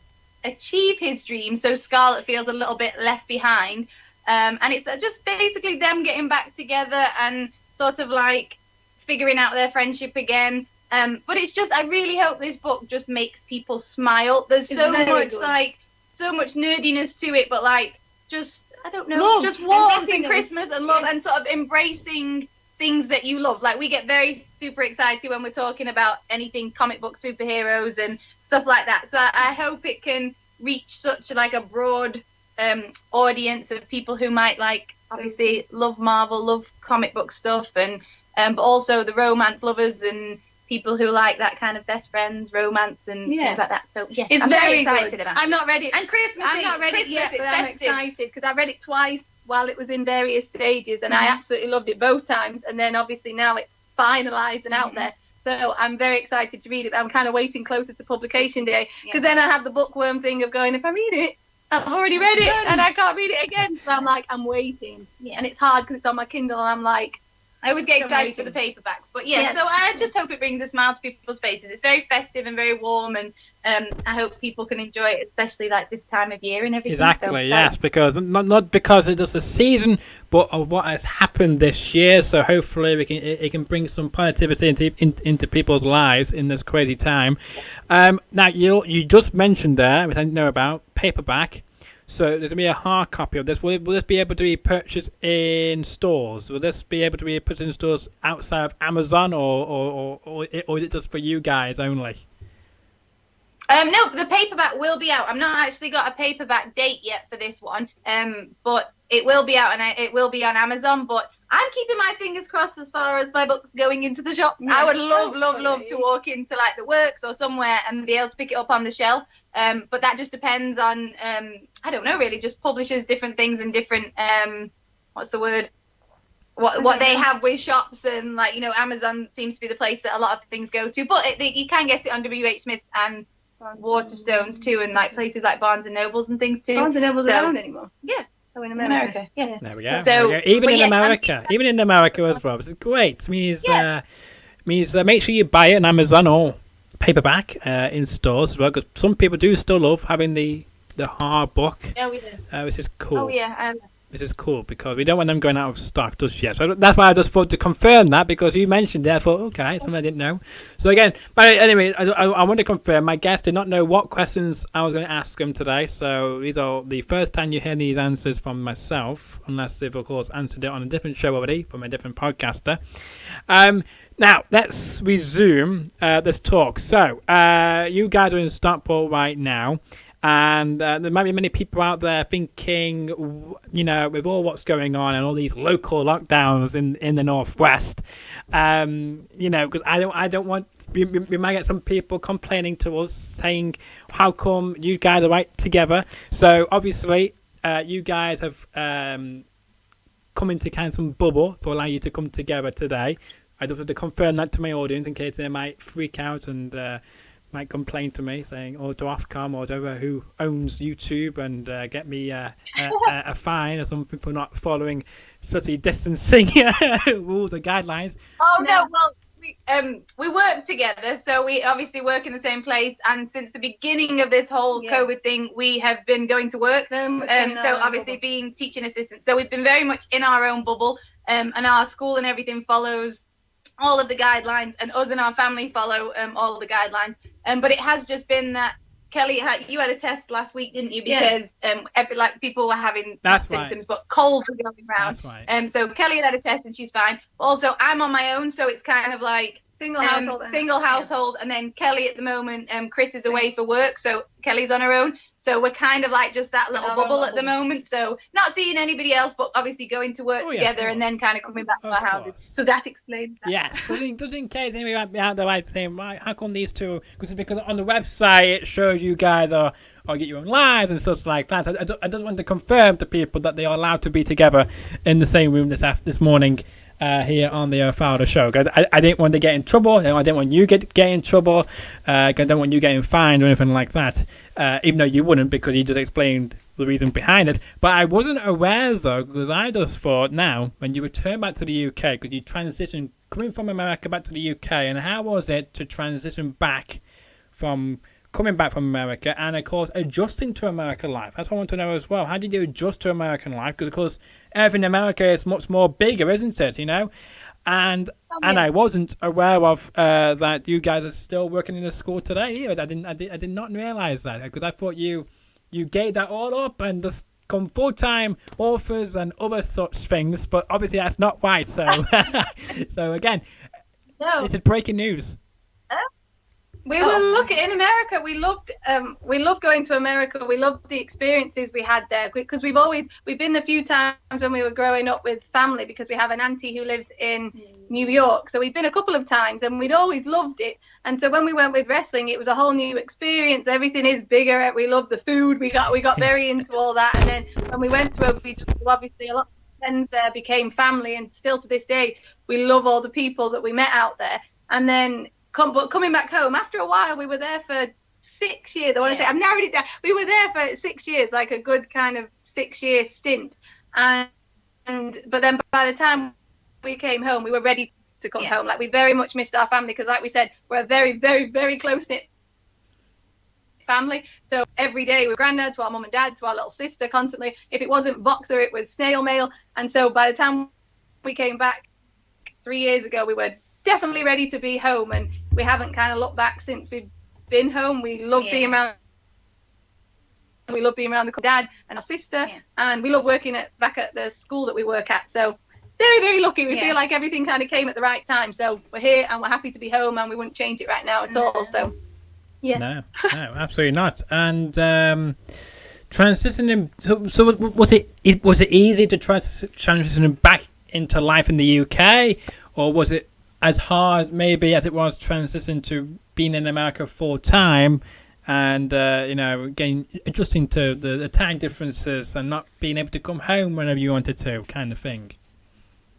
achieve his dream, so Scarlett feels a little bit left behind, and it's just basically them getting back together and sort of like figuring out their friendship again. But it's just, I really hope this book just makes people smile. There's so much nerdiness to it, but like, just, I don't know, love, just warmth and Christmas and love, and sort of embracing things that you love. Like, we get very super excited when we're talking about anything comic book superheroes and stuff like that. So I hope it can reach such like a broad audience of people who might like, obviously, love Marvel, love comic book stuff, and but also the romance lovers and people who like that kind of best friends romance and things like that. So yes, it's I'm very excited good. about it. I'm not ready. And Christmas. I'm not ready yet, but I'm excited because I read it twice while it was in various stages, and I absolutely loved it both times. And then obviously now it's finalised and out there. So I'm very excited to read it. I'm kind of waiting closer to publication day, because then I have the bookworm thing of going, if I read it, I've already read it and I can't read it again. So I'm like, I'm waiting. And it's hard because it's on my Kindle, and I'm like, I always get excited for the paperbacks. But so I just hope it brings a smile to people's faces. It's very festive and very warm, and I hope people can enjoy it, especially like this time of year and everything. Exactly, so, yes, because not because it's just a season, but of what has happened this year. So hopefully it can bring some positivity into people's lives in this crazy time. Now you just mentioned there, which I didn't know about, paperback. So there's going to be a hard copy of this. Will this be able to be purchased in stores? Will this be able to be put in stores outside of Amazon, or is it just for you guys only? No, the paperback will be out. I've not actually got a paperback date yet for this one, but it will be out, and it will be on Amazon. But I'm keeping my fingers crossed as far as my book going into the shops. I would love to walk into like the Works or somewhere and be able to pick it up on the shelf. But that just depends on, I don't know, really, just publishers, different things, and different, what's the word? What they have with shops, and like, you know, Amazon seems to be the place that a lot of things go to. But you can get it on WH Smith and Waterstones too, and like places like Barnes and Nobles and things too. Barnes and Nobles aren't around anymore. Yeah. Oh, in America. Yeah. There we go. So, even in America as well. This is great. Means make sure you buy it on Amazon or paperback in stores as well, because some people do still love having the hard book. Yeah, we do. Which is cool. Oh yeah, This is cool because we don't want them going out of stock just yet. So that's why I just thought to confirm that, because you mentioned it. I thought, okay, something I didn't know. So again, but anyway, I want to confirm my guests did not know what questions I was going to ask them today. So these are the first time you hear these answers from myself, unless they've, of course, answered it on a different show already from a different podcaster. Now, let's resume this talk. So you guys are in Stockport right now. And there might be many people out there thinking, with all what's going on and all these local lockdowns in the northwest, because I don't want. We might get some people complaining to us saying, "How come you guys are right together?" So obviously, you guys have come into kind of some bubble to allow you to come together today. I just have to confirm that to my audience in case they might freak out and. Might complain to me saying, to Ofcom or whatever, who owns YouTube, and get me a fine or something for not following social distancing rules or guidelines. Oh no, well we work together, so we obviously work in the same place, and since the beginning of this whole COVID thing, we have been going to work. So obviously being teaching assistants, so we've been very much in our own bubble, and our school and everything follows all of the guidelines, and us and our family follow all the guidelines. But it has just been that Kelly you had a test last week, didn't you? Because people were having symptoms, but cold was going around. That's right. So Kelly had a test and she's fine. But also I'm on my own, so it's kind of like single household, and then Kelly at the moment. Chris is away for work, so Kelly's on her own. So we're kind of like just that little bubble at the moment. So not seeing anybody else, but obviously going to work together and then kind of coming back to our houses. So that explains that. Yes. Just in case anybody might be out there right saying, right, how come these two? Because on the website it shows you guys are get your own lives and stuff like that. I just want to confirm to people that they are allowed to be together in the same room this morning. Here on the Fowler show. I didn't want to get in trouble. I didn't want you to get in trouble. I don't want you getting fined or anything like that. Even though you wouldn't, because you just explained the reason behind it. But I wasn't aware, though, because I just thought now, when you return back to the UK, because you transitioned coming from America back to the UK, and how was it to transition back from coming back from America and, of course, adjusting to American life? That's what I want to know as well. How did you adjust to American life? Because, of course, everything in America is much more bigger, isn't it? And I wasn't aware of that you guys are still working in a school today either. I did not realize that, because I thought you gave that all up and just come full-time authors and other such things. But obviously that's not right. So, so again, this is breaking news. We were looking in America. We loved going to America. We loved the experiences we had there, because we've been a few times when we were growing up with family, because we have an auntie who lives in New York. So we've been a couple of times and we'd always loved it. And so when we went with wrestling, it was a whole new experience. Everything is bigger. We loved the food. We got very into all that. And then when we went to obviously a lot of friends there became family, and still to this day we love all the people that we met out there. And then but coming back home after a while, we were there for 6 years. I want to say, I've narrowed it down. We were there for 6 years, like a good kind of 6-year stint. But then by the time we came home, we were ready to come home. Like, we very much missed our family, because like we said, we're a very, very, very close-knit family. So every day we were granddad, to our mum and dad, to our little sister constantly. If it wasn't Boxer, it was snail mail. And so by the time we came back 3 years ago, we were definitely ready to be home, and we haven't kind of looked back since we've been home. We love being around. We love being around the dad and our sister, and we love working back at the school that we work at. So very, very lucky. We feel like everything kind of came at the right time. So we're here and we're happy to be home, and we wouldn't change it right now at all. So no, absolutely not. And transitioning. So was it easy to transition back into life in the UK, or was it as hard maybe as it was transitioning to being in America full time, and adjusting to the time differences and not being able to come home whenever you wanted to, kind of thing?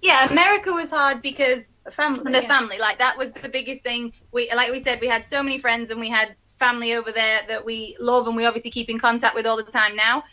Yeah, America was hard because the family, like, that was the biggest thing. Like we said, we had so many friends and we had family over there that we love and we obviously keep in contact with all the time now.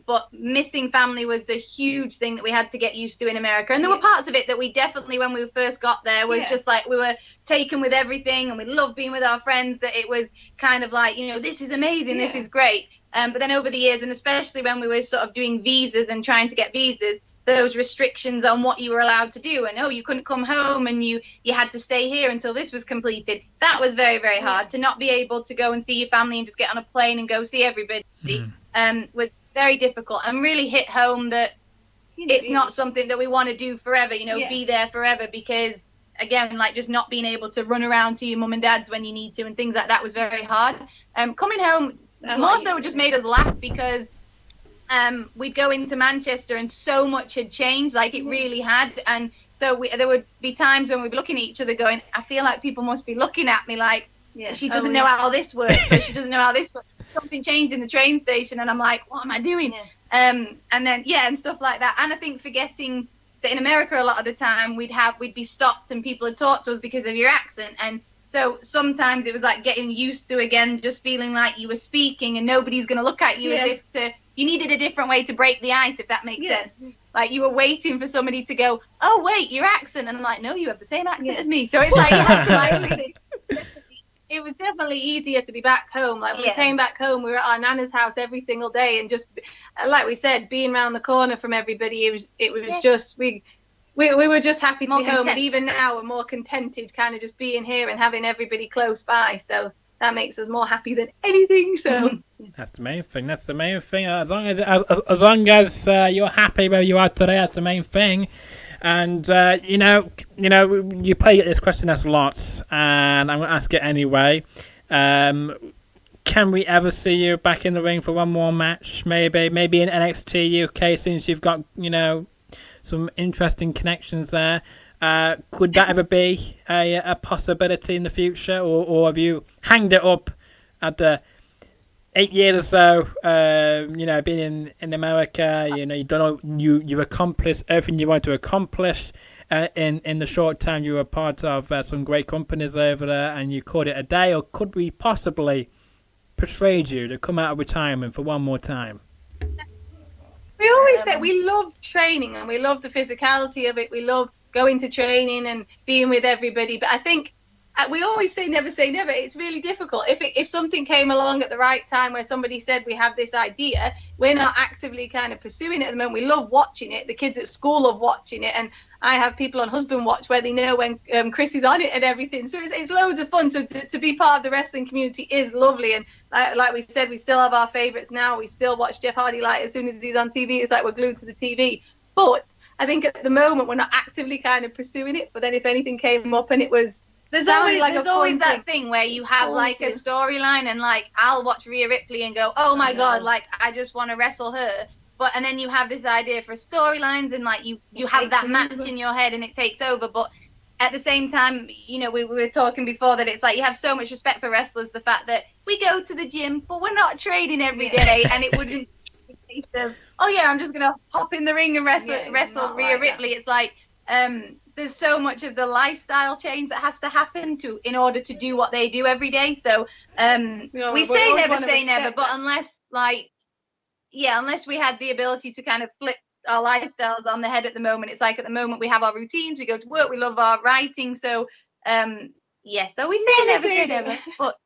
But missing family was the huge thing that we had to get used to in America. And there were parts of it that we definitely, when we first got there, was just like we were taken with everything and we loved being with our friends, that it was kind of like, this is amazing, this is great. But then over the years, and especially when we were sort of doing visas and trying to get visas, those restrictions on what you were allowed to do, and you couldn't come home, and you had to stay here until this was completed. That was very, very hard to not be able to go and see your family and just get on a plane and go see everybody. Was very difficult, and really hit home that it's not something that we want to do forever. Be there forever, because again, like just not being able to run around to your mum and dad's when you need to and things like that was very hard. Coming home more so just made us laugh, because we'd go into Manchester and so much had changed, like it really had. And so there would be times when we'd be looking at each other going, I feel like people must be looking at me like, she doesn't know how this works, so she doesn't know how this works. Something changed in the train station, and I'm like, what am I doing? And then and stuff like that. And I think forgetting that in America a lot of the time we'd be stopped and people had talked to us because of your accent. And so sometimes it was like getting used to, again, just feeling like you were speaking and nobody's going to look at you as if you needed a different way to break the ice, if that makes sense. Like you were waiting for somebody to go, oh, wait, your accent. And I'm like, no, you have the same accent as me. So it's like, you have to like, it was definitely easier to be back home. Like when we came back home, we were at our nana's house every single day, and just like we said, being around the corner from everybody, it was just we were just happy to be home. And even now we're more contented kind of just being here and having everybody close by. So that makes us more happy than anything. So that's the main thing. That's the main thing. As long as you're happy where you are today, that's the main thing. And you probably get this question asked lots, and I'm going to ask it anyway. Can we ever see you back in the ring for one more match? Maybe in NXT UK, since you've got some interesting connections there. Could that ever be a possibility in the future, or have you hanged it up at the 8 years or so, being in America, you accomplished everything you want to accomplish in the short time you were part of some great companies over there, and you called it a day? Or could we possibly persuade you to come out of retirement for one more time? We always say we love training and we love the physicality of it. We love going to training and being with everybody. But I think we always say never say never. It's really difficult. If something came along at the right time where somebody said we have this idea, we're not actively kind of pursuing it at the moment. We love watching it. The kids at school love watching it, and I have people on Husband Watch where they know when Chris is on it and everything. So it's loads of fun. So to be part of the wrestling community is lovely. And like we said, we still have our favourites now. We still watch Jeff Hardy. Like as soon as he's on TV, it's like we're glued to the TV. But I think at the moment we're not actively kind of pursuing it. But then if anything came up and it was, There's always that thing where you have like a storyline, and like I'll watch Rhea Ripley and go, oh my god, like I just want to wrestle her. And then you have this idea for storylines, and like you have that match in your head and it takes over. But at the same time, we were talking before that it's like you have so much respect for wrestlers, the fact that we go to the gym but we're not training every day, and it wouldn't be a case of, oh yeah, I'm just gonna hop in the ring and wrestle Rhea Ripley. It's like there's so much of the lifestyle change that has to happen in order to do what they do every day. So we say never say never, but unless we had the ability to kind of flip our lifestyles on the head at the moment. It's like at the moment we have our routines, we go to work, we love our writing. So so we say never say never, but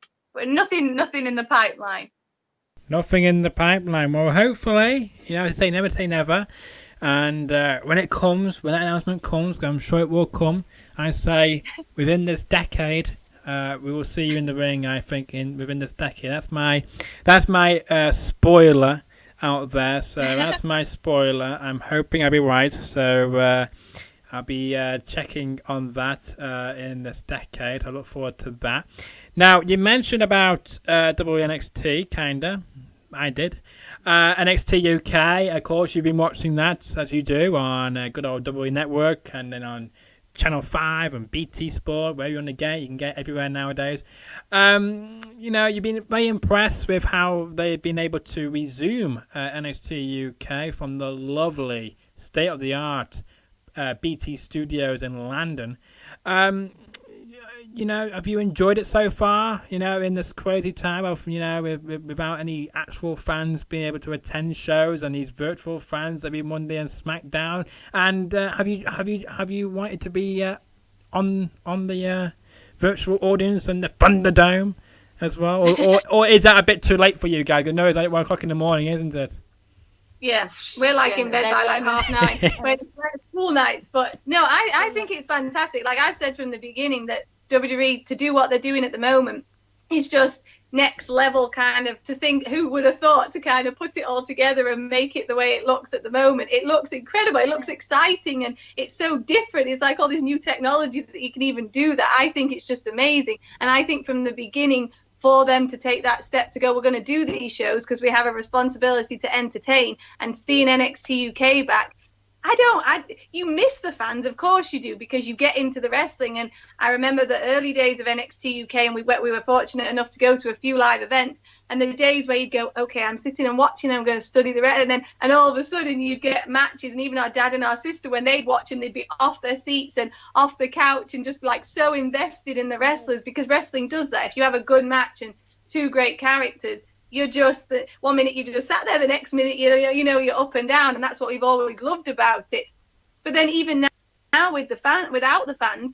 nothing in the pipeline. Nothing in the pipeline. Well, hopefully, say never say never. And when that announcement comes, I'm sure it will come, I say within this decade, we will see you in the ring. I think within this decade. That's my spoiler out there. So that's my spoiler. I'm hoping I'll be right. So I'll be checking on that in this decade. I look forward to that. Now, you mentioned about WNXT, kinda. I did. NXT UK, of course, you've been watching that, as you do, on good old WWE Network, and then on Channel 5 and BT Sport, where you want to get. You can get everywhere nowadays. You've been very impressed with how they've been able to resume NXT UK from the lovely, state-of-the-art BT Studios in London. Have you enjoyed it so far, in this crazy time of, without any actual fans being able to attend shows and these virtual fans every Monday and SmackDown? And have you wanted to be on the virtual audience and the Thunderdome as well, or is that a bit too late for you guys? I know it's like 1 o'clock in the morning, isn't it? Yeah, we're like in bed by like 9:30 when it's school nights. But no, I think it's fantastic. Like I've said from the beginning that WWE, to do what they're doing at the moment, is just next level kind of, to think who would have thought to kind of put it all together and make it the way it looks at the moment. It looks incredible. It looks exciting, and it's so different. It's like all this new technology that you can even do that. I think it's just amazing. And I think from the beginning, for them to take that step to go, we're going to do these shows because we have a responsibility to entertain, and seeing NXT UK back, you miss the fans, of course you do, because you get into the wrestling. And I remember the early days of NXT UK, and we were fortunate enough to go to a few live events, and the days where you'd go, okay, I'm sitting and watching, I'm going to study the rest, and all of a sudden you'd get matches, and even our dad and our sister, when they'd watch them, they'd be off their seats and off the couch and just like so invested in the wrestlers, because wrestling does that. If you have a good match and two great characters, you're just, 1 minute you just sat there, the next minute you're up and down, and that's what we've always loved about it. But then even now with without the fans,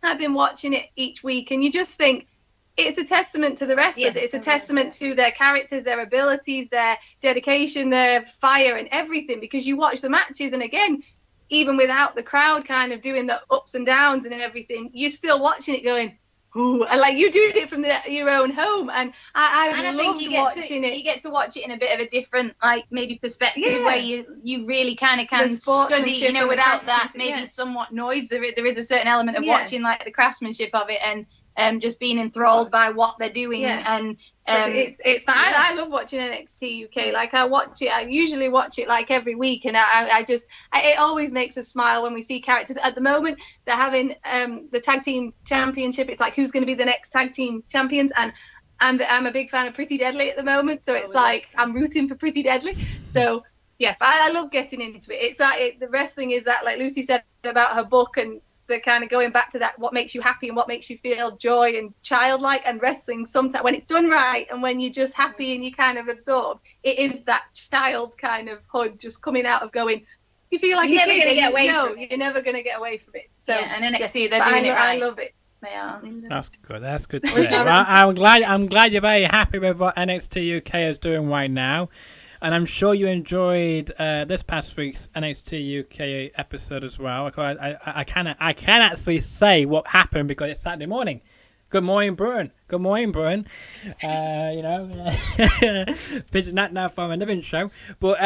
I've been watching it each week, and you just think it's a testament to the wrestlers. It's a testament to their characters, their abilities, their dedication, their fire, and everything. Because you watch the matches, and again, even without the crowd kind of doing the ups and downs and everything, you're still watching it going, ooh, and like you do it from your own home, and I think you get to watch it in a bit of a different, like, maybe perspective, where you really kind of can study, without that maybe somewhat noise. There is a certain element of watching, like, the craftsmanship of it, and just being enthralled by what they're doing. And it's fun. I love watching NXT UK. Like, I usually watch it like every week, and it always makes us smile when we see characters. At the moment they're having the tag team championship. It's like, who's going to be the next tag team champions, and I'm a big fan of Pretty Deadly at the moment, so it's like I'm rooting for Pretty Deadly. So yeah, I love getting into it. It's that the wrestling is that, like Lucy said about her book, and the kind of going back to that, what makes you happy and what makes you feel joy and childlike. And wrestling, sometimes when it's done right and when you're just happy and you kind of absorb, it is that child kind of hood just coming out of going, you feel like you're never going to get away from it. You're never going to get away from it. So and NXT, they're doing it right. I love it. They are. That's good. Well, I'm glad you're very happy with what NXT UK is doing right now. And I'm sure you enjoyed this past week's NXT UK episode as well. I can actually say what happened because it's Saturday morning. Good morning, Bruin. Good morning, Bruin. This is not now from a living show, but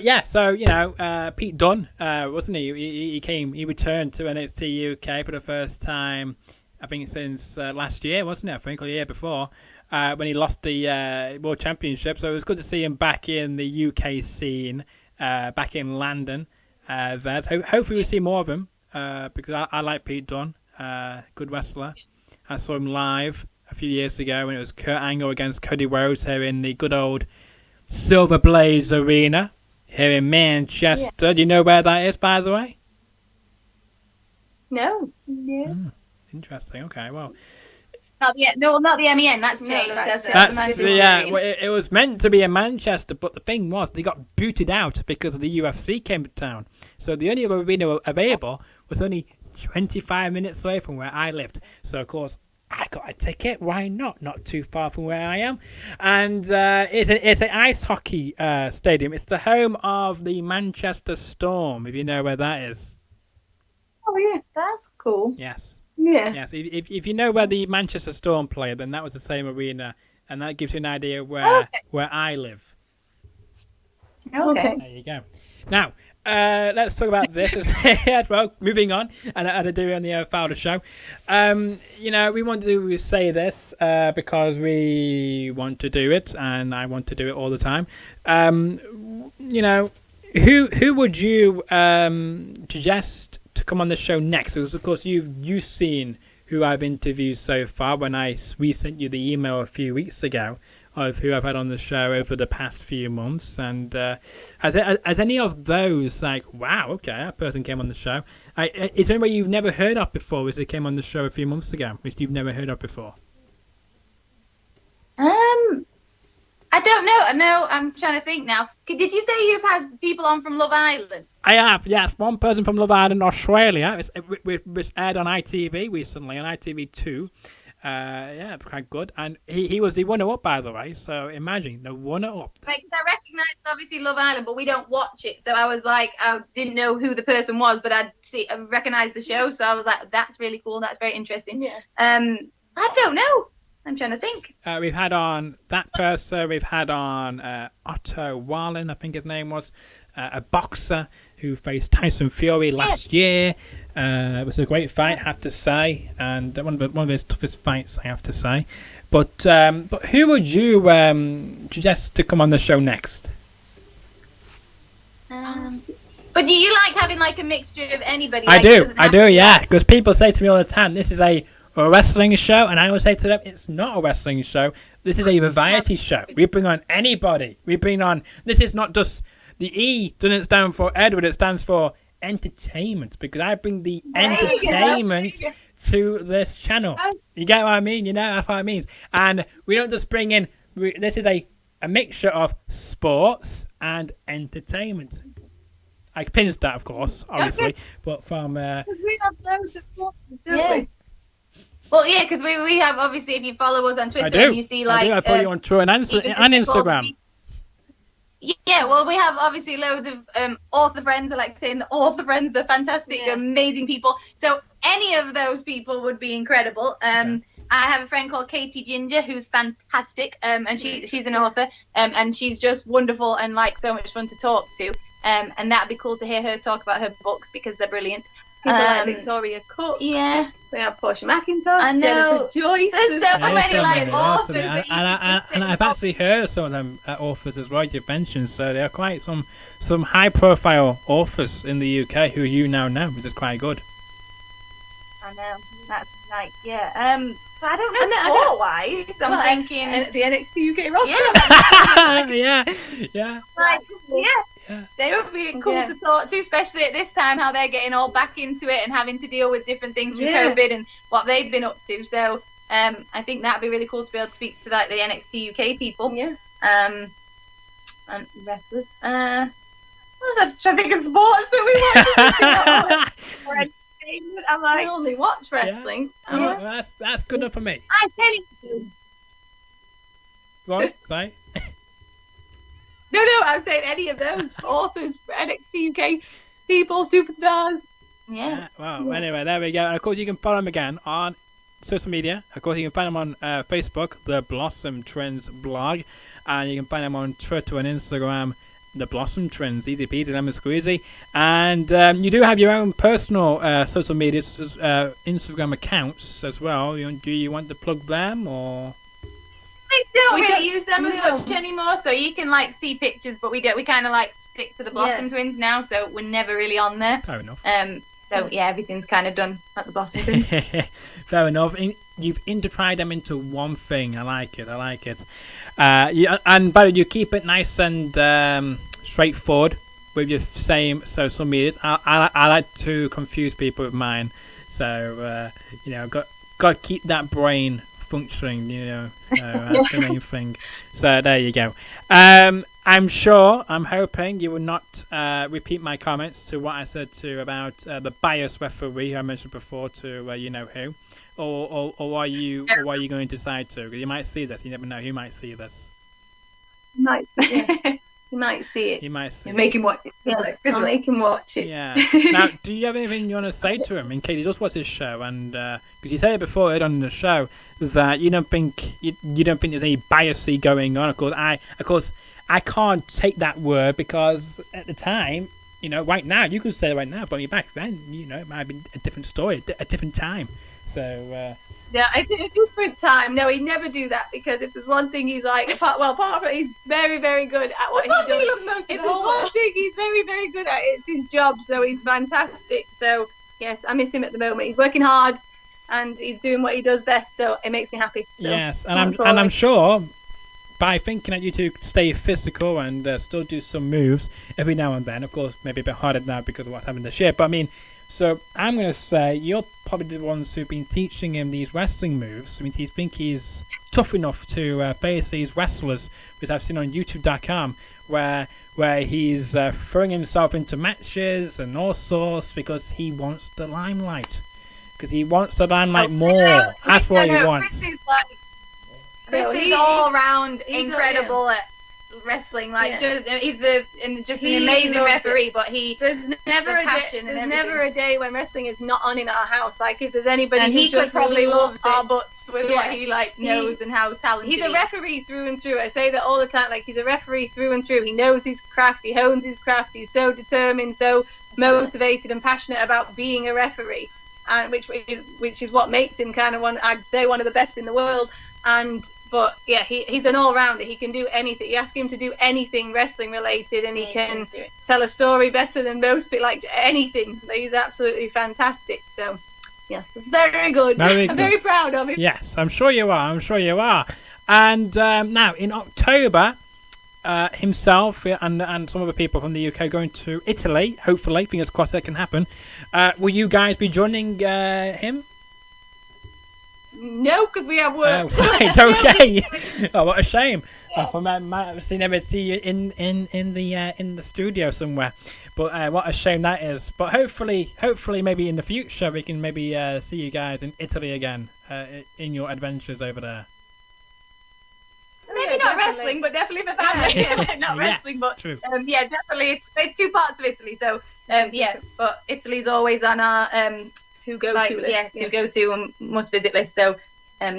yeah. So Pete Dunne, wasn't he? He returned to NXT UK for the first time, I think, since last year, wasn't it? I think, or the year before. When he lost the World Championship. So it was good to see him back in the UK scene, back in London. So hopefully we'll see more of him, because I like Pete Dunne, good wrestler. I saw him live a few years ago when it was Kurt Angle against Cody Rhodes here in the good old Silver Blaze Arena here in Manchester. Do you know where that is, by the way? No. Interesting. Okay, well... Not the MEN. That's changed. Well, it was meant to be in Manchester, but the thing was they got booted out because of the UFC came to town. So the only arena available was only 25 minutes away from where I lived. So of course I got a ticket. Why not? Not too far from where I am, and it's an ice hockey stadium. It's the home of the Manchester Storm. If you know where that is. Oh yeah, that's cool. Yes. Yeah. Yes, if you know where the Manchester Storm play, then that was the same arena, and that gives you an idea where I live. Okay. There you go. Now, let's talk about this as well. Moving on, and I do on the Fowler show. We want to say this because we want to do it, and I want to do it all the time. Who would you suggest to come on the show next? Because of course you've seen who I've interviewed so far when we sent you the email a few weeks ago of who I've had on the show over the past few months, and has any of those, like, wow, okay, that person came on the show, is there anybody you've never heard of before which they came on the show a few months ago which you've never heard of before? I don't know. No, I'm trying to think now. Did you say you've had people on from Love Island? I have, yes. One person from Love Island, Australia. It was aired on ITV recently, on ITV2. Yeah, quite good. And he was the runner-up, by the way. So imagine the runner-up. Like, I recognise obviously Love Island, but we don't watch it. So I was like, I didn't know who the person was, but I recognised the show. So I was like, that's really cool. That's very interesting. Yeah. I don't know. I'm trying to think. We've had on that person. We've had on Otto Wallen, I think his name was, a boxer who faced Tyson Fury last year. It was a great fight, I have to say, and one of his toughest fights, I have to say. But who would you suggest to come on the show next? But do you like having like a mixture of anybody? I do, yeah. Because people say to me all the time, this is a wrestling show, and I always say to them, it's not a wrestling show. This is a variety show. We bring on anybody. This is not just, the E doesn't stand for Edward, it stands for entertainment, because I bring the entertainment to this channel. You get what I mean? You know, that's what it means. And we don't just bring in, this is a mixture of sports and entertainment. I pinched that, of course, obviously, but from... Because we have loads of sports, don't we? Well, yeah, because we have, obviously, if you follow us on Twitter and you see, like... I follow you on Twitter and Instagram. Yeah, well, we have, obviously, loads of author friends. I like saying the author friends. They're fantastic, amazing people. So any of those people would be incredible. I have a friend called Katie Ginger who's fantastic, and she's an author, and she's just wonderful and, like, so much fun to talk to. And that'd be cool to hear her talk about her books because they're brilliant. People like Victoria Cook. Yeah. We have Portia McIntosh. I know. Jennifer Joyce. There's so many like authors. And I've actually heard of some of them authors as well you've mentioned. So there are quite some high-profile authors in the UK who you now know, which is quite good. I know. That's like, yeah. So I don't know sport-wise. I'm thinking the NXT UK roster. Yeah. Like, yeah. They would be cool to talk to, especially at this time, how they're getting all back into it and having to deal with different things with COVID and what they've been up to. So I think that'd be really cool to be able to speak to like the NXT UK people. Yeah. And wrestlers. I was trying to think of sports that we watch. I'm like, I only watch wrestling. Yeah. Well, that's good enough for me. I tell you. Go on, say. No, I'm saying any of those authors, NXT UK people, superstars. Yeah. Well, anyway, there we go. And of course, you can follow them again on social media. Of course, you can find them on Facebook, the Blossom Trends blog, and you can find them on Twitter and Instagram, the Blossom Trends. Easy peasy, lemon squeezy. And you do have your own personal social media, Instagram accounts as well. Do you want to plug them or? I don't really use them as much anymore, so you can like see pictures, but we kind of like stick to the Blossom Twins now, so we're never really on there. Fair enough. So yeah, everything's kind of done at the Blossom Twins. Fair enough. You've intertwined them into one thing. I like it. And but you keep it nice and straightforward with your same social medias. I like to confuse people with mine, so got to keep that brain functioning, that's the main thing. So there you go. I'm hoping you will not repeat my comments to what I said about the bias referee who I mentioned before to you know who, or are you going to decide to? Because you might see this. You never know who might see this. You might see it. You might see. Make him watch it. I'll make him watch it. Yeah. Now, do you have anything you want to say to him in case he does watch his show? And because you said it before on the show that you don't think there's any biasy going on. Of course, I can't take that word because at the time, right now you could say it right now, but back then, it might have been a different story, a different time. So. Yeah, it's a different time. No, he'd never do that because if there's one thing he's like, apart from he's very, very good at what he does. He loves most if there's one thing he's very, very good at, it's his job. So he's fantastic. So yes, I miss him at the moment. He's working hard and he's doing what he does best. So it makes me happy. So, yes, and I'm sure by thinking that you two stay physical and still do some moves every now and then. Of course, maybe a bit harder now because of what's happened this year. But I mean. So I'm going to say you're probably the ones who've been teaching him these wrestling moves. I mean, do you think he's tough enough to face these wrestlers, which I've seen on YouTube.com, where he's throwing himself into matches and all sorts because he wants the limelight? because he wants the limelight more. That's what he wants. Chris is all round incredible at wrestling. Like he's an amazing referee. But there's never a day when wrestling is not on in our house. Like if there's anybody and who he just could probably loves our butts with what he knows and how talented. He's a referee through and through. I say that all the time. Like he's a referee through and through. He knows his craft. He hones his craft. He's so determined, so motivated and passionate about being a referee, and which is what makes him kind of one of the best in the world. But yeah, he's an all-rounder. He can do anything. You ask him to do anything wrestling related, and he can tell a story better than most people. Like anything, he's absolutely fantastic. So yeah, very good. I'm very proud of him. Yes, I'm sure you are. And now in October, himself and some other people from the UK are going to Italy. Hopefully, fingers crossed that can happen. Will you guys be joining him? No, because we have work. Right, okay. Oh, what a shame. Yeah. I might never see you in the studio somewhere. But what a shame that is. But hopefully, maybe in the future we can maybe see you guys in Italy again in your adventures over there. Maybe not wrestling, but definitely for family. Not wrestling, but true. Definitely. There's two parts of Italy, so but Italy's always on our to go to and must visit list. So but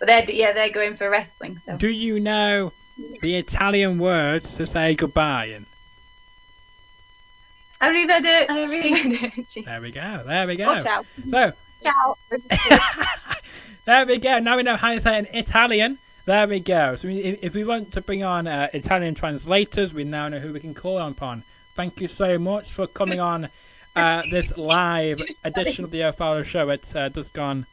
they're going for wrestling. So. Do you know the Italian words to say goodbye in? Arrivederci. There we go. Oh, ciao. So ciao. There we go. Now we know how to say it in Italian. There we go. So if we want to bring on Italian translators, we now know who we can call upon. Thank you so much for coming on this live edition of the Fowler Show at just gone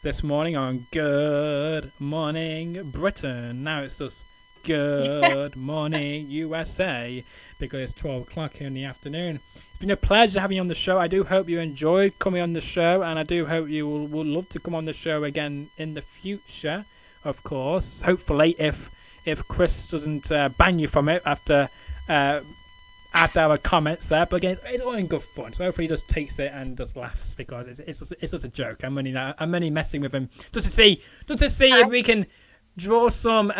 this morning on Good Morning Britain. Now it's just Good Morning USA because it's 12 o'clock here in the afternoon. It's been a pleasure having you on the show. I do hope you enjoyed coming on the show, and I do hope you will love to come on the show again in the future, of course. Hopefully, if Chris doesn't ban you from it after our comments there, but again, it's all in good fun. So hopefully he just takes it and just laughs because it's just a joke. I'm only messing with him just to see if we can draw some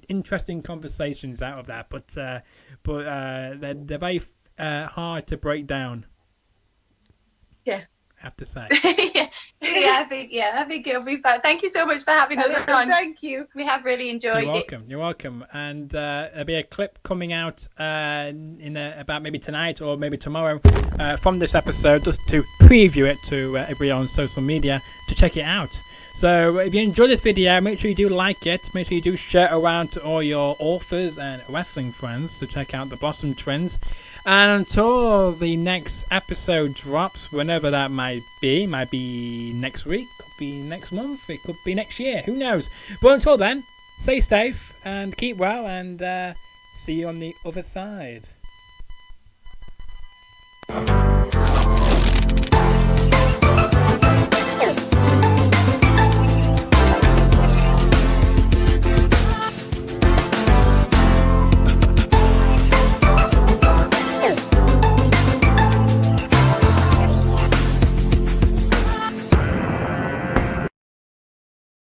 interesting conversations out of that. But they're very hard to break down. Yeah. I have to say. I think it'll be fun. Thank you so much for having us on. Thank you. We have really enjoyed it. You're welcome. And there'll be a clip coming out in about maybe tonight or maybe tomorrow from this episode, just to preview it to everybody on social media to check it out. So if you enjoyed this video, make sure you do like it. Make sure you do share it around to all your authors and wrestling friends to check out the Blossom Trends. And until the next episode drops, whenever that might be next week, could be next month, it could be next year, who knows. But until then, stay safe and keep well, and see you on the other side.